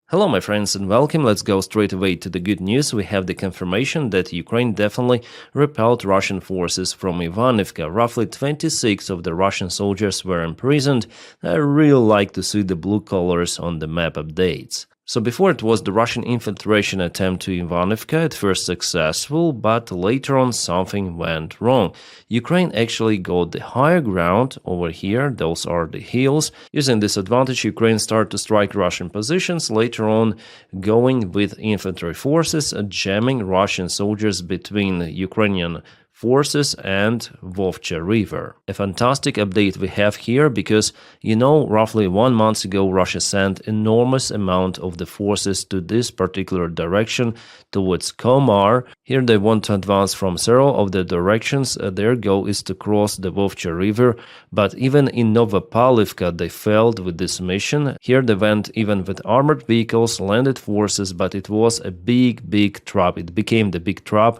Hello my friends and welcome. Let's go straight away to the good news. We have the confirmation that Ukraine definitely repelled Russian forces from Ivanivka. Roughly 26 of the Russian soldiers were imprisoned. I really like to see the blue colors on the map updates. So before it was the Russian infiltration attempt to Ivanivka, at first successful, but later on something went wrong. Ukraine actually got the higher ground over here, those are the hills. Using this advantage, Ukraine started to strike Russian positions, later on going with infantry forces, jamming Russian soldiers between Ukrainian forces and Vovcha River. A fantastic update we have here because, roughly 1 month ago Russia sent enormous amount of the forces to this particular direction towards Komar. Here they want to advance from several of the directions. Their goal is to cross the Vovcha River, but even in Novopavlivka they failed with this mission. Here they went even with armored vehicles, landed forces, but it was a big trap. It became the big trap.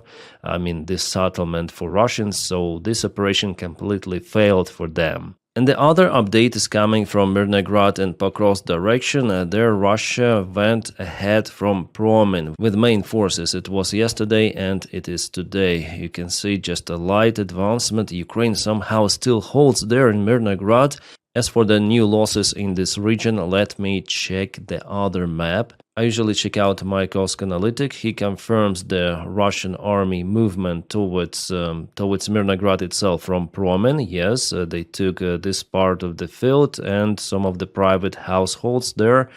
This settlement for Russians, so this operation completely failed for them. And the other update is coming from Mirnograd and Pokrovsk direction. There Russia went ahead from Promin with main forces. It was yesterday and it is today. You can see just a light advancement. Ukraine somehow still holds there in Mirnograd. As for the new losses in this region, let me check the other map. I usually check out Mayakovsk Analytic. He confirms the Russian army movement towards Mirnograd itself from Promen. Yes, they took this part of the field and some of the private households there.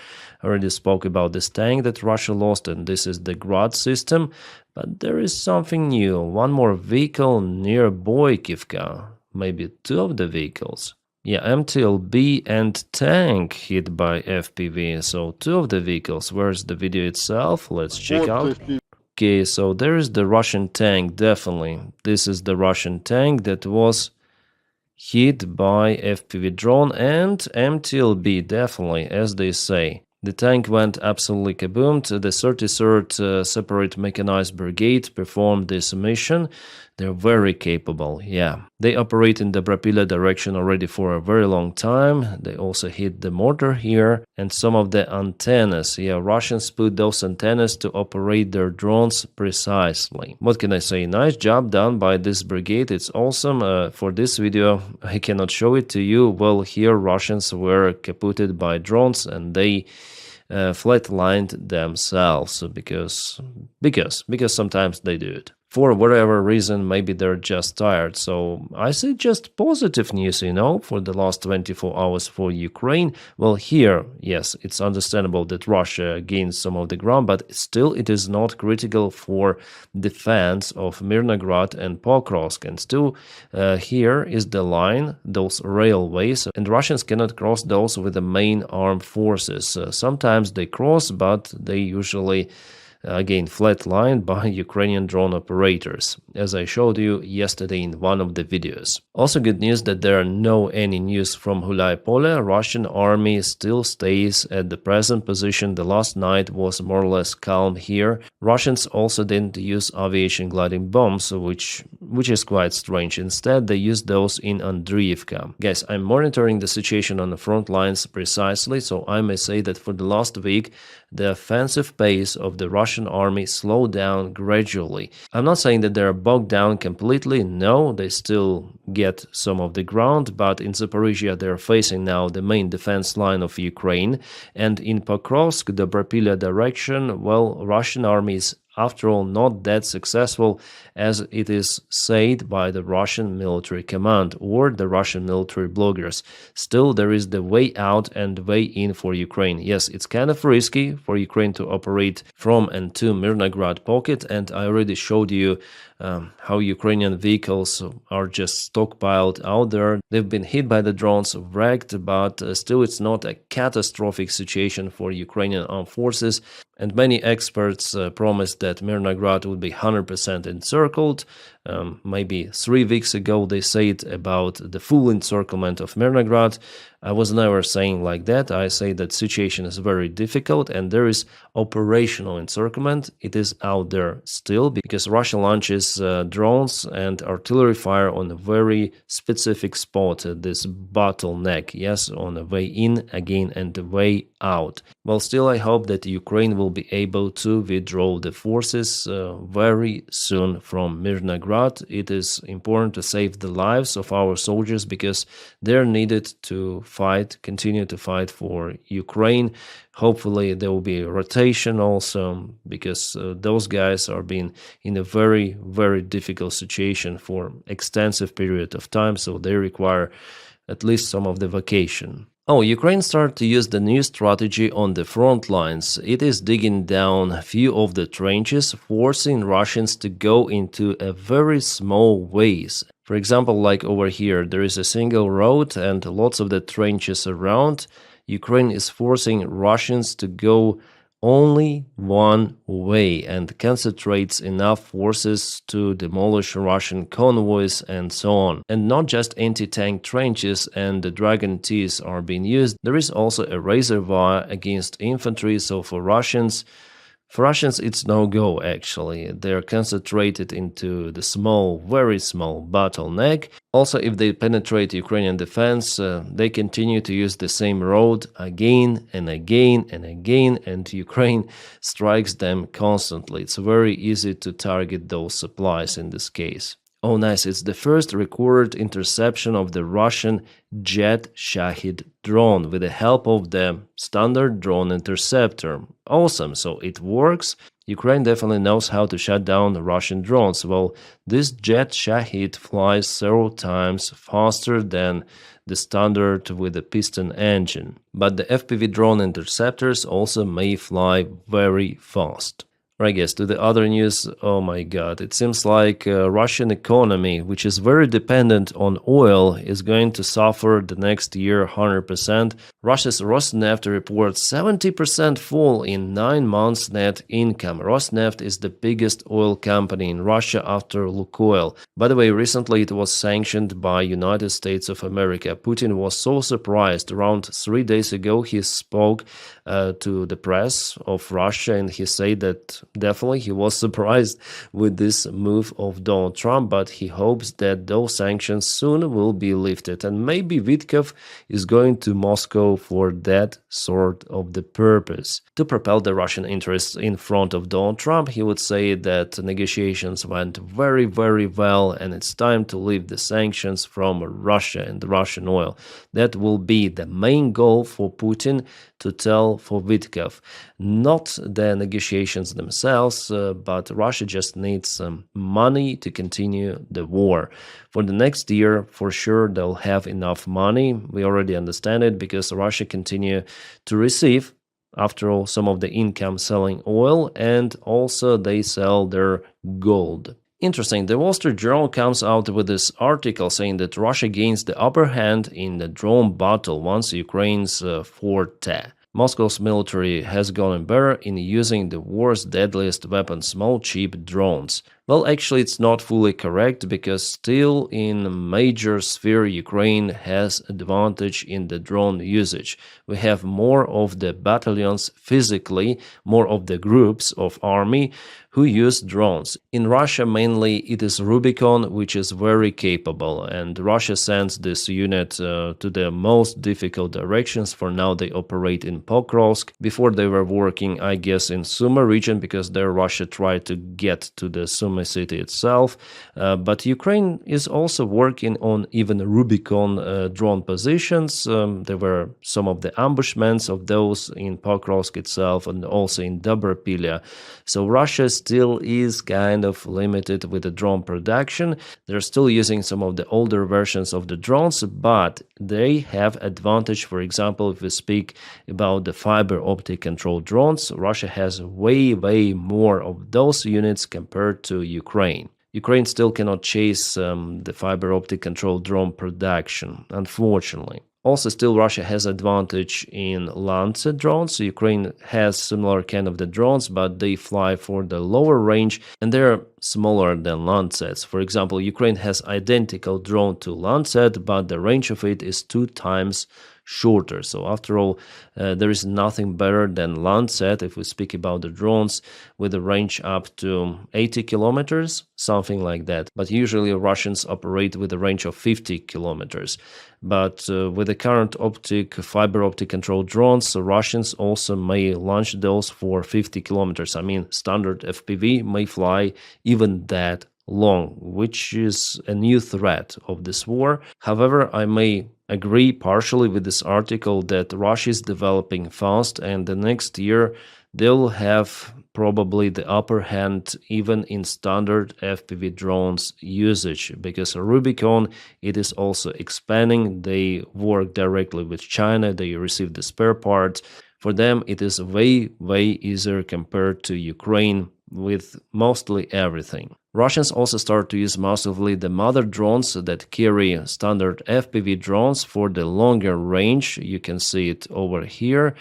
I already spoke about this tank that Russia lost, and this is the Grad system. But there is something new. One more vehicle near Boykivka. Maybe two of the vehicles. Yeah, MTLB and tank hit by FPV, so two of the vehicles. Where's the video itself? Let's check out. Okay, so there is the Russian tank, definitely. This is the Russian tank that was hit by FPV drone and MTLB, definitely, as they say. The tank went absolutely kaboomed. The 33rd Separate Mechanized Brigade performed this mission. They're very capable, yeah. They operate in the Brapila direction already for a very long time. They also hit the mortar here and some of the antennas. Yeah, Russians put those antennas to operate their drones precisely. What can I say? Nice job done by this brigade. It's awesome. For this video, I cannot show it to you. Well, here Russians were kaputted by drones and they flatlined themselves because sometimes they do it. For whatever reason, maybe they're just tired. So I see just positive news, for the last 24 hours for Ukraine. Well, here, yes, it's understandable that Russia gained some of the ground, but still it is not critical for defense of Mirnograd and Pokrovsk. And still, here is the line, those railways, and Russians cannot cross those with the main armed forces. Sometimes they cross, but they usually again flatlined by Ukrainian drone operators, as I showed you yesterday in one of the videos. Also good news that there are any news from Hulaypole. Russian army still stays at the present position. The last night was more or less calm here. Russians also didn't use aviation gliding bombs, which is quite strange. Instead, they used those in Andriivka. Guys, I'm monitoring the situation on the front lines precisely, so I may say that for the last week, the offensive pace of the Russian army slowed down gradually. I'm not saying that they're bogged down completely. No, they still get some of the ground, but in Zaporizhia they're facing now the main defense line of Ukraine, and in Pokrovsk, the Brapila direction, well, Russian army is after all not that successful as it is said by the Russian military command or the Russian military bloggers. Still, there is the way out and way in for Ukraine. Yes, it's kind of risky for Ukraine to operate from and to Mirnograd pocket, and I already showed you how Ukrainian vehicles are just stockpiled out there. They've been hit by the drones, wrecked, but still it's not a catastrophic situation for Ukrainian armed forces. And many experts promised that Mirnograd would be 100% encircled. Maybe 3 weeks ago they said about the full encirclement of Mirnograd. I was never saying like that. I say that situation is very difficult and there is operational encirclement. It is out there still because Russia launches drones and artillery fire on a very specific spot, this bottleneck, yes, on the way in again and the way out. Well, still, I hope that Ukraine will be able to withdraw the forces very soon from Mirnograd. It is important to save the lives of our soldiers because they're needed to fight, continue to fight for Ukraine. Hopefully, there will be a rotation also because those guys are being in a very, very difficult situation for extensive period of time, so they require at least some of the vacation. Oh, Ukraine started to use the new strategy on the front lines. It is digging down a few of the trenches, forcing Russians to go into a very small ways. For example, like over here, there is a single road and lots of the trenches around. Ukraine is forcing Russians to go only one way and concentrates enough forces to demolish Russian convoys and so on. And not just anti-tank trenches and the Dragon Ts are being used, there is also a razor wire against infantry, so for Russians, it's no-go actually. They're concentrated into the small, very small bottleneck. Also, if they penetrate Ukrainian defense, they continue to use the same road again and again and again, and Ukraine strikes them constantly. It's very easy to target those supplies in this case. Oh, nice. It's the first recorded interception of the Russian Jet Shahid drone with the help of the standard drone interceptor. Awesome. So it works. Ukraine definitely knows how to shut down the Russian drones. Well, this Jet Shahid flies several times faster than the standard with a piston engine. But the FPV drone interceptors also may fly very fast. Right, guys, to the other news, oh my god, it seems like Russian economy, which is very dependent on oil, is going to suffer the next year 100%. Russia's Rosneft reports 70% fall in 9 months net income. Rosneft is the biggest oil company in Russia after Lukoil. By the way, recently it was sanctioned by United States of America. Putin was so surprised. Around 3 days ago, he spoke to the press of Russia and he said that definitely he was surprised with this move of Donald Trump, but he hopes that those sanctions soon will be lifted. And maybe Vitkov is going to Moscow for that sort of the purpose. To propel the Russian interests in front of Donald Trump, he would say that negotiations went very, very well and it's time to lift the sanctions from Russia and the Russian oil. That will be the main goal for Putin to tell for Vitkov. Not the negotiations themselves, but Russia just needs some money to continue the war. For the next year, for sure, they'll have enough money. We already understand it because Russia continue to receive, after all, some of the income selling oil, and also they sell their gold. Interesting, the Wall Street Journal comes out with this article saying that Russia gains the upper hand in the drone battle once Ukraine's forte. Moscow's military has gotten better in using the war's deadliest weapon, small, cheap drones. Well, actually, it's not fully correct because still in major sphere, Ukraine has advantage in the drone usage. We have more of the battalions physically, more of the groups of army who use drones. In Russia, mainly it is Rubicon, which is very capable, and Russia sends this unit to the most difficult directions. For now, they operate in Pokrovsk. Before they were working, I guess, in Sumy region because there Russia tried to get to the Sumy city itself. But Ukraine is also working on even Rubicon drone positions. There were some of the ambushments of those in Pokrovsk itself and also in Dobropilya. So Russia still is kind of limited with the drone production. They're still using some of the older versions of the drones, but they have advantage. For example, if we speak about the fiber optic control drones, Russia has way more of those units compared to Ukraine. Ukraine still cannot chase the fiber optic control drone production, unfortunately. Also, still Russia has advantage in Lancet drones. So Ukraine has similar kind of the drones, but they fly for the lower range and they're smaller than Lancets. For example, Ukraine has identical drone to Lancet, but the range of it is 2 times shorter. So after all, there is nothing better than Landsat, if we speak about the drones, with a range up to 80 kilometers, something like that. But usually Russians operate with a range of 50 kilometers. But with the current fiber optic controlled drones, Russians also may launch those for 50 kilometers. I mean, standard FPV may fly even that long, which is a new threat of this war. However, I may agree partially with this article that Russia is developing fast, and the next year they'll have probably the upper hand even in standard FPV drones usage, because Rubicon, it is also expanding. They work directly with China, they receive the spare parts. For them, it is way easier compared to Ukraine with mostly everything. Russians also start to use massively the mother drones that carry standard FPV drones for the longer range. You can see it over here.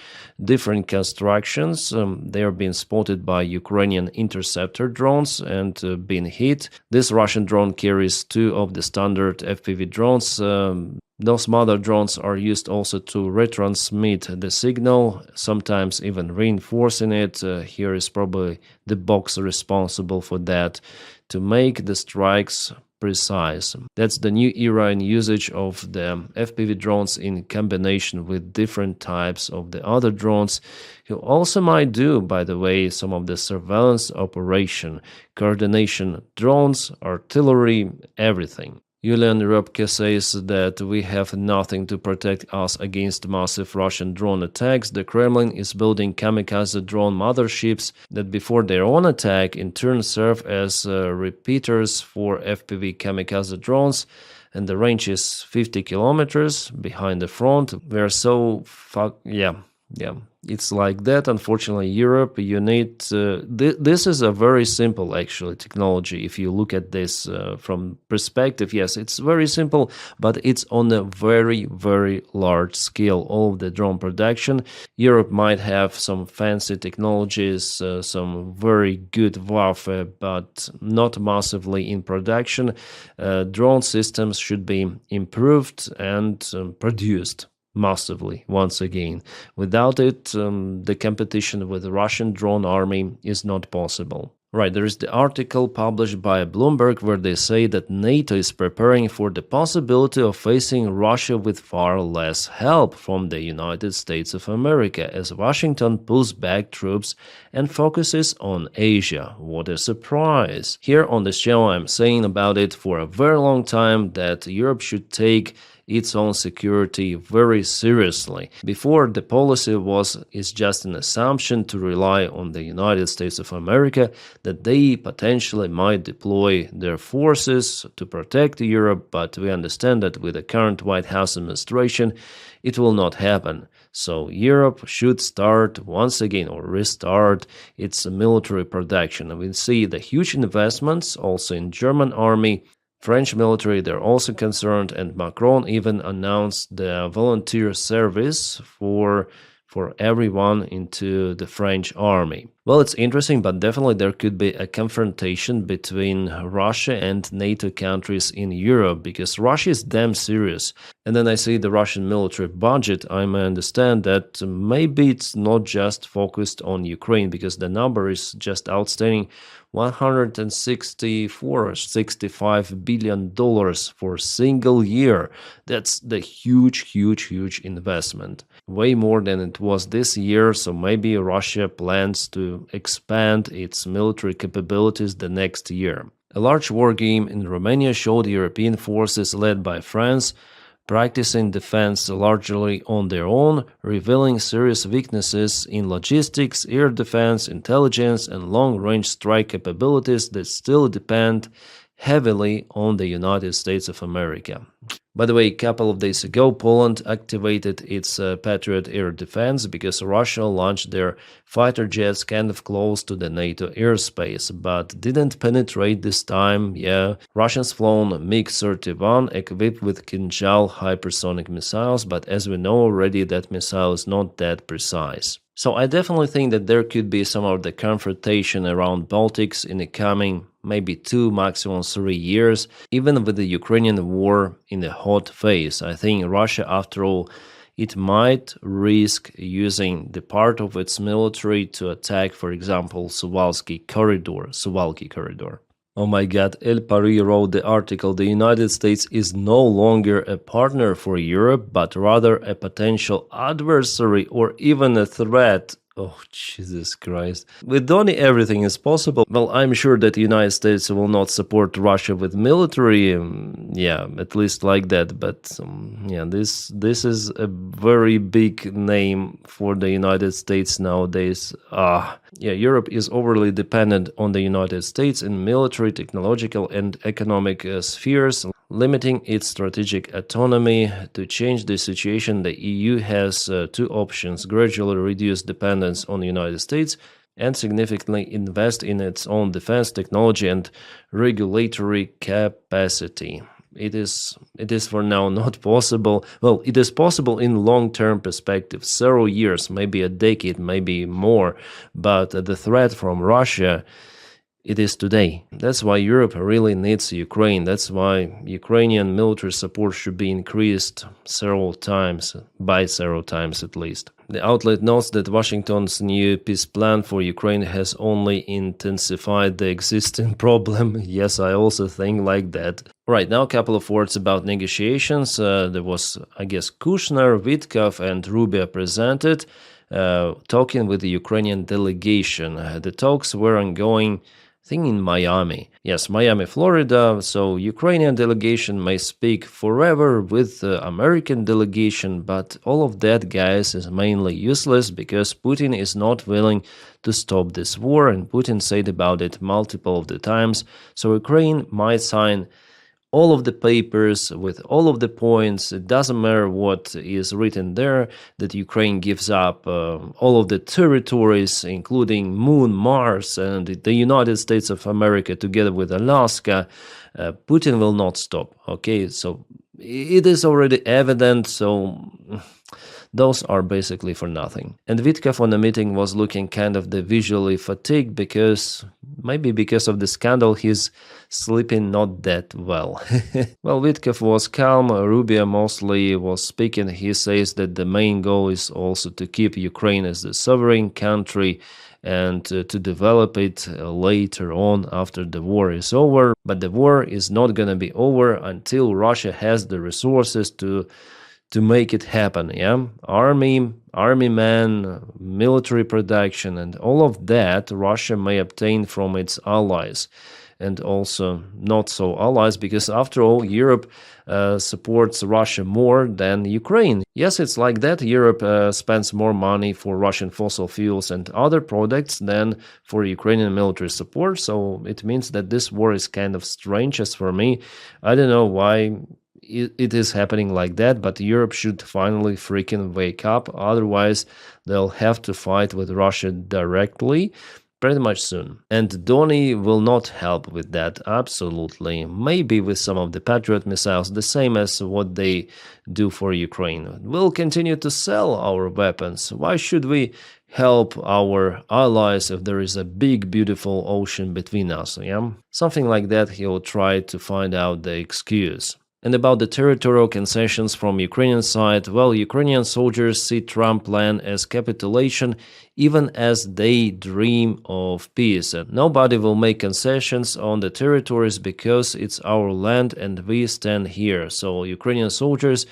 Different constructions. They are being spotted by Ukrainian interceptor drones and being hit. This Russian drone carries two of the standard FPV drones. Those mother drones are used also to retransmit the signal, sometimes even reinforcing it. Here is probably the box responsible for that, to make the strikes precise. That's the new era in usage of the FPV drones in combination with different types of the other drones. You also might do, by the way, some of the surveillance operation, coordination drones, artillery, everything. Yulian Rybka says that we have nothing to protect us against massive Russian drone attacks. The Kremlin is building kamikaze drone motherships that before their own attack in turn serve as repeaters for FPV kamikaze drones, and the range is 50 kilometers behind the front. We're so it's like that. Unfortunately, Europe, you need this is a very simple actually technology. If you look at this from perspective, yes, it's very simple, but it's on a very large scale. All of the drone production, Europe might have some fancy technologies, some very good warfare, but not massively in production. Drone systems should be improved and produced massively once again. Without it, the competition with the Russian drone army is not possible. Right, there is the article published by Bloomberg where they say that NATO is preparing for the possibility of facing Russia with far less help from the United States of America as Washington pulls back troops and focuses on Asia. What a surprise! Here on this channel I'm saying about it for a very long time that Europe should take its own security very seriously. Before, the policy is just an assumption to rely on the United States of America that they potentially might deploy their forces to protect Europe, but we understand that with the current White House administration, it will not happen. So Europe should start once again or restart its military production. And we see the huge investments also in German army, French military, they're also concerned, and Macron even announced the volunteer service for everyone into the French army. Well, it's interesting, but definitely there could be a confrontation between Russia and NATO countries in Europe, because Russia is damn serious. And then I see the Russian military budget. I may understand that maybe it's not just focused on Ukraine, because the number is just outstanding. $165 billion for a single year. That's the huge investment. Way more than it was this year, so maybe Russia plans to expand its military capabilities the next year. A large war game in Romania showed European forces led by France practicing defense largely on their own, revealing serious weaknesses in logistics, air defense, intelligence, and long-range strike capabilities that still depend heavily on the United States of America. By the way, a couple of days ago, Poland activated its Patriot air defense because Russia launched their fighter jets kind of close to the NATO airspace, but didn't penetrate this time. Yeah, Russians flown MiG-31 equipped with Kinzhal hypersonic missiles, but as we know already, that missile is not that precise. So I definitely think that there could be some of the confrontation around Baltics in the coming maybe 2, maximum 3 years, even with the Ukrainian war in the hot phase. I think Russia, after all, it might risk using the part of its military to attack, for example, Suwalki corridor. Oh my god, El Pari wrote the article, the United States is no longer a partner for Europe, but rather a potential adversary or even a threat. Oh, Jesus Christ. With Donny, everything is possible. Well, I'm sure that the United States will not support Russia with military, at least like that. But this is a very big name for the United States nowadays. Europe is overly dependent on the United States in military, technological, and economic spheres, limiting its strategic autonomy. To change the situation, the EU has two options: gradually reduce dependence on the United States and significantly invest in its own defense technology and regulatory capacity. It is for now not possible. Well, it is possible in long-term perspective, several years, maybe a decade, maybe more, but the threat from Russia, it is today. That's why Europe really needs Ukraine. That's why Ukrainian military support should be increased several times at least. The outlet notes that Washington's new peace plan for Ukraine has only intensified the existing problem. Yes, I also think like that. Right, now a couple of words about negotiations. There was, I guess, Kushner, Witkov and Rubio presented, talking with the Ukrainian delegation. The talks were ongoing, I think, in Miami. Yes, Miami, Florida. So Ukrainian delegation may speak forever with the American delegation, but all of that, guys, is mainly useless because Putin is not willing to stop this war, and Putin said about it multiple of the times. So Ukraine might sign all of the papers with all of the points. It doesn't matter what is written there, that Ukraine gives up all of the territories, including Moon, Mars, and the United States of America together with Alaska. Putin will not stop. Okay, so it is already evident, so those are basically for nothing. And Witkov on the meeting was looking kind of the visually fatigued because of the scandal he's sleeping not that well. Well, Witkov was calm. Rubio mostly was speaking. He says that the main goal is also to keep Ukraine as a sovereign country and to develop it later on after the war is over. But the war is not going to be over until Russia has the resources to make it happen, army men, military production, and all of that Russia may obtain from its allies, and also not so allies, because after all, Europe supports Russia more than Ukraine. Yes, it's like that. Europe spends more money for Russian fossil fuels and other products than for Ukrainian military support, so it means that this war is kind of strange as for me. I don't know why it is happening like that, but Europe should finally freaking wake up. Otherwise, they'll have to fight with Russia directly pretty much soon. And Donny will not help with that, absolutely. Maybe with some of the Patriot missiles, the same as what they do for Ukraine. We'll continue to sell our weapons. Why should we help our allies if there is a big, beautiful ocean between us, Something like that. He'll try to find out the excuse. And about the territorial concessions from Ukrainian side, well, Ukrainian soldiers see Trump plan as capitulation, even as they dream of peace. Nobody will make concessions on the territories because it's our land and we stand here. So Ukrainian soldiers,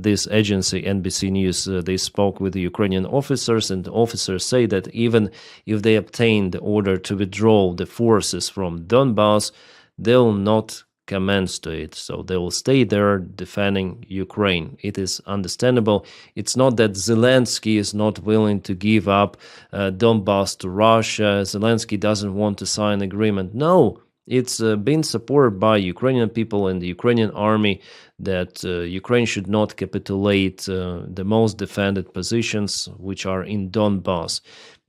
this agency NBC News, they spoke with the Ukrainian officers, and the officers say that even if they obtain the order to withdraw the forces from Donbass, they'll not commence to it, so they will stay there defending Ukraine. It is understandable. It's not that Zelensky is not willing to give up Donbass to Russia. Zelensky doesn't want to sign agreement. No, it's been supported by Ukrainian people and the Ukrainian army that Ukraine should not capitulate the most defended positions, which are in Donbass.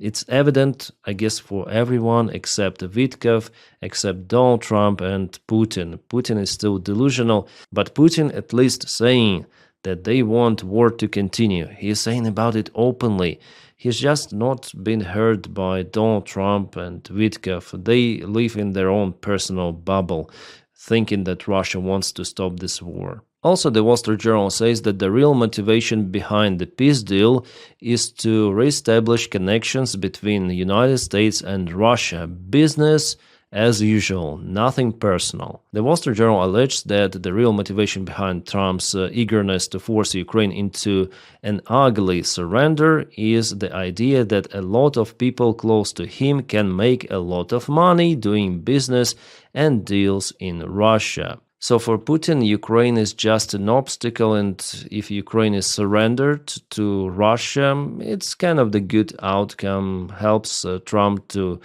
It's evident, I guess, for everyone except Witkov, except Donald Trump and Putin. Putin is still delusional, but Putin at least saying that they want war to continue. He's saying about it openly. He's just not been heard by Donald Trump and Witkov. They live in their own personal bubble, thinking that Russia wants to stop this war. Also, the Wall Street Journal says that the real motivation behind the peace deal is to reestablish connections between the United States and Russia. Business as usual, nothing personal. The Wall Street Journal alleged that the real motivation behind Trump's eagerness to force Ukraine into an ugly surrender is the idea that a lot of people close to him can make a lot of money doing business and deals in Russia. So for Putin, Ukraine is just an obstacle, and if Ukraine is surrendered to Russia, it's kind of the good outcome, helps Trump to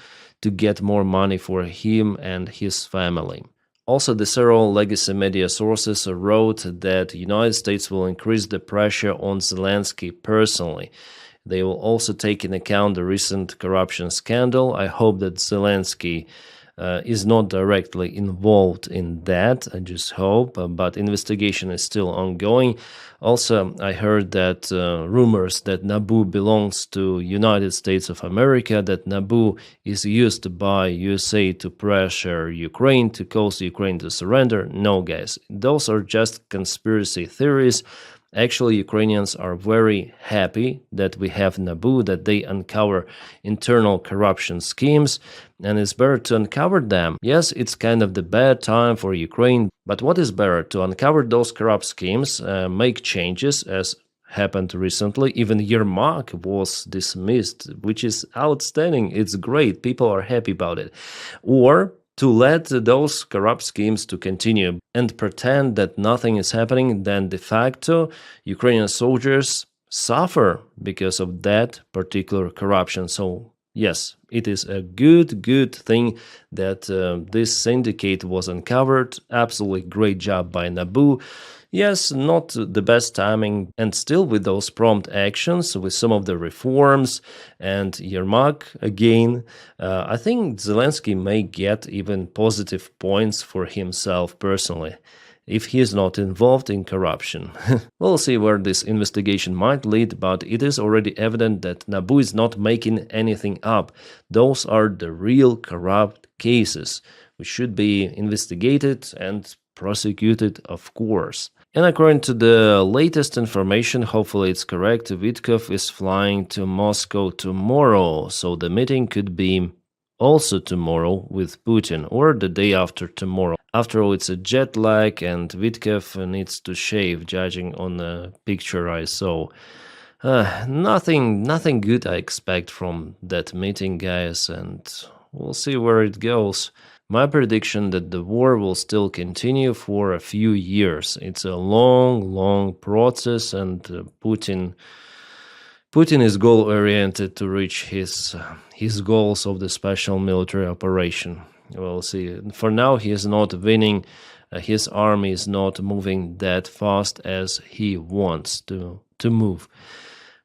get more money for him and his family. Also, the several legacy media sources wrote that the United States will increase the pressure on Zelensky personally. They will also take into account the recent corruption scandal. I hope that Zelensky is not directly involved in that, I just hope, but investigation is still ongoing. Also, I heard that rumors that Naboo belongs to United States of America, that Naboo is used by USA to pressure Ukraine, to cause Ukraine to surrender. No, guys, those are just conspiracy theories. Actually, Ukrainians are very happy that we have Naboo, that they uncover internal corruption schemes, and it's better to uncover them. Yes, it's kind of the bad time for Ukraine, but what is better? To uncover those corrupt schemes, make changes, as happened recently. Even Yermak was dismissed, which is outstanding. It's great. People are happy about it. Or to let those corrupt schemes to continue and pretend that nothing is happening, then de facto Ukrainian soldiers suffer because of that particular corruption. So yes, it is a good thing that this syndicate was uncovered. Absolutely great job by Naboo. Yes, not the best timing, and still with those prompt actions, with some of the reforms and Yermak again, I think Zelensky may get even positive points for himself personally, if he is not involved in corruption. We'll see where this investigation might lead, but it is already evident that Naboo is not making anything up. Those are the real corrupt cases, which should be investigated and prosecuted, of course. And according to the latest information, hopefully it's correct, Vitkov is flying to Moscow tomorrow, so the meeting could be also tomorrow with Putin, or the day after tomorrow. After all, it's a jet lag, and Vitkov needs to shave, judging on the picture I saw. Nothing good I expect from that meeting, guys, and we'll see where it goes. My prediction that the war will still continue for a few years. It's a long process, and Putin is goal-oriented to reach his goals of the special military operation. We'll see. For now, he is not winning. His army is not moving that fast as he wants to move.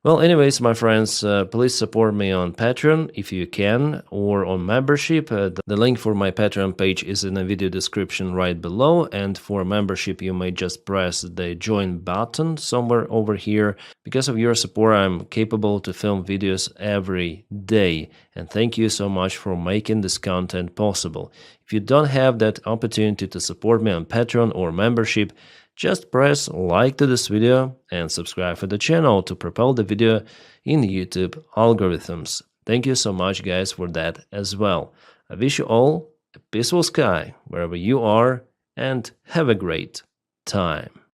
Well, anyways, my friends, please support me on Patreon if you can, or on membership. The link for my Patreon page is in the video description right below, and for membership you may just press the join button somewhere over here. Because of your support, I'm capable to film videos every day, and thank you so much for making this content possible. If you don't have that opportunity to support me on Patreon or membership, just press like to this video and subscribe for the channel to propel the video in YouTube algorithms. Thank you so much, guys, for that as well. I wish you all a peaceful sky wherever you are, and have a great time.